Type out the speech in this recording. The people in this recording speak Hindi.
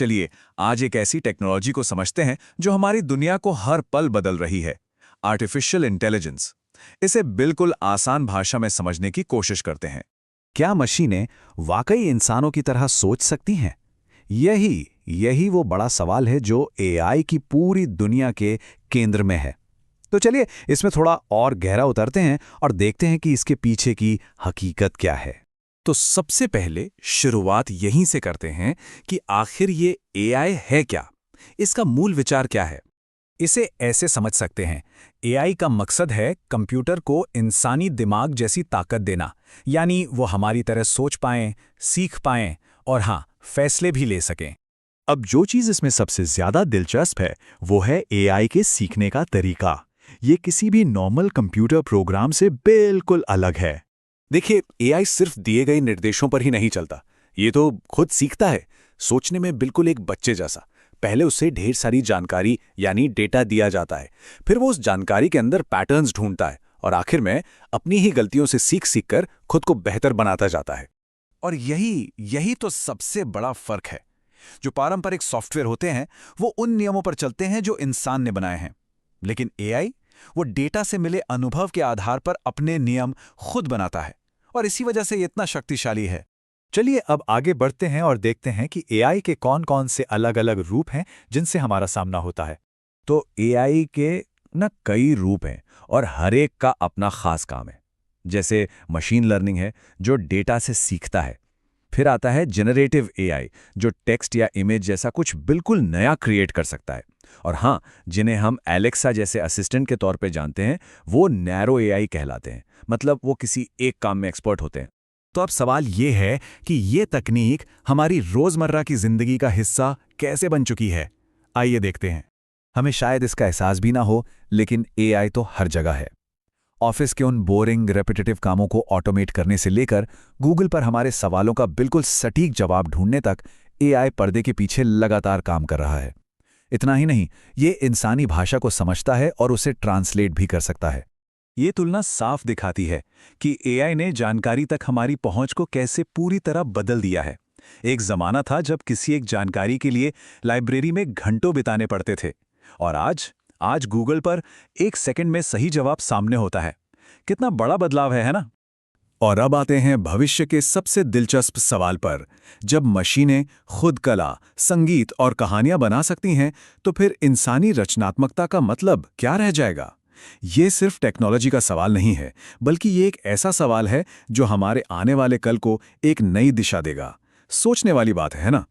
चलिए आज एक ऐसी टेक्नोलॉजी को समझते हैं जो हमारी दुनिया को हर पल बदल रही है, आर्टिफिशियल इंटेलिजेंस। इसे बिल्कुल आसान भाषा में समझने की कोशिश करते हैं। क्या मशीनें वाकई इंसानों की तरह सोच सकती हैं? यही वो बड़ा सवाल है जो एआई की पूरी दुनिया के केंद्र में है। तो चलिए इसमें थोड़ा और गहरा उतरते हैं और देखते हैं कि इसके पीछे की हकीकत क्या है। तो सबसे पहले शुरुआत यहीं से करते हैं कि आखिर ये एआई है क्या, इसका मूल विचार क्या है। इसे ऐसे समझ सकते हैं, एआई का मकसद है कंप्यूटर को इंसानी दिमाग जैसी ताकत देना, यानी वो हमारी तरह सोच पाएं, सीख पाएं और हाँ, फैसले भी ले सकें। अब जो चीज़ इसमें सबसे ज़्यादा दिलचस्प है वो है एआई के सीखने का तरीका। ये किसी भी नॉर्मल कंप्यूटर प्रोग्राम से बिल्कुल अलग है। देखिए, एआई सिर्फ दिए गए निर्देशों पर ही नहीं चलता, ये तो खुद सीखता है, सोचने में बिल्कुल एक बच्चे जैसा। पहले उसे ढेर सारी जानकारी यानी डेटा दिया जाता है, फिर वो उस जानकारी के अंदर पैटर्न्स ढूंढता है और आखिर में अपनी ही गलतियों से सीख कर खुद को बेहतर बनाता जाता है। और यही तो सबसे बड़ा फर्क है। जो पारंपरिक सॉफ्टवेयर होते हैं वो उन नियमों पर चलते हैं जो इंसान ने बनाए हैं, लेकिन एआई वो डेटा से मिले अनुभव के आधार पर अपने नियम खुद बनाता है और इसी वजह से ये इतना शक्तिशाली है। चलिए अब आगे बढ़ते हैं और देखते हैं कि एआई के कौन-कौन से अलग-अलग रूप हैं जिनसे हमारा सामना होता है। तो एआई के कई रूप हैं और हर एक का अपना खास काम है। जैसे मशीन लर्निंग है जो डेटा से सीखता है। फिर आता है जनरेटिव एआई जो टेक्स्ट या इमेज जैसा कुछ बिल्कुल नया क्रिएट कर सकता है। और हाँ, जिन्हें हम एलेक्सा जैसे असिस्टेंट के तौर पे जानते हैं, वो नैरो एआई कहलाते हैं, मतलब वो किसी एक काम में एक्सपर्ट होते हैं। तो अब सवाल ये है कि ये तकनीक हमारी रोज़मर्रा की ज़िंदगी का हिस्सा कैसे बन चुकी है। आइए देखते हैं। हमें शायद इसका एहसास भी ना हो, लेकिन एआई तो हर जगह है। ऑफिस के उन बोरिंग रेपिटेटिव कामों को ऑटोमेट करने से लेकर गूगल पर हमारे सवालों का बिल्कुल सटीक जवाब ढूंढने तक एआई पर्दे के पीछे लगातार काम कर रहा है। इतना ही नहीं, ये इंसानी भाषा को समझता है और उसे ट्रांसलेट भी कर सकता है। ये तुलना साफ दिखाती है कि एआई ने जानकारी तक हमारी पहुंच को कैसे पूरी तरह बदल दिया है। एक जमाना था जब किसी एक जानकारी के लिए लाइब्रेरी में घंटों बिताने पड़ते थे, और आज गूगल पर एक सेकंड में सही जवाब सामने होता है। कितना बड़ा बदलाव है ना? और अब आते हैं भविष्य के सबसे दिलचस्प सवाल पर। जब मशीनें खुद कला, संगीत और कहानियां बना सकती हैं, तो फिर इंसानी रचनात्मकता का मतलब क्या रह जाएगा? ये सिर्फ टेक्नोलॉजी का सवाल नहीं है, बल्कि ये एक ऐसा सवाल है जो हमारे आने वाले कल को एक नई दिशा देगा। सोचने वाली बात है ना?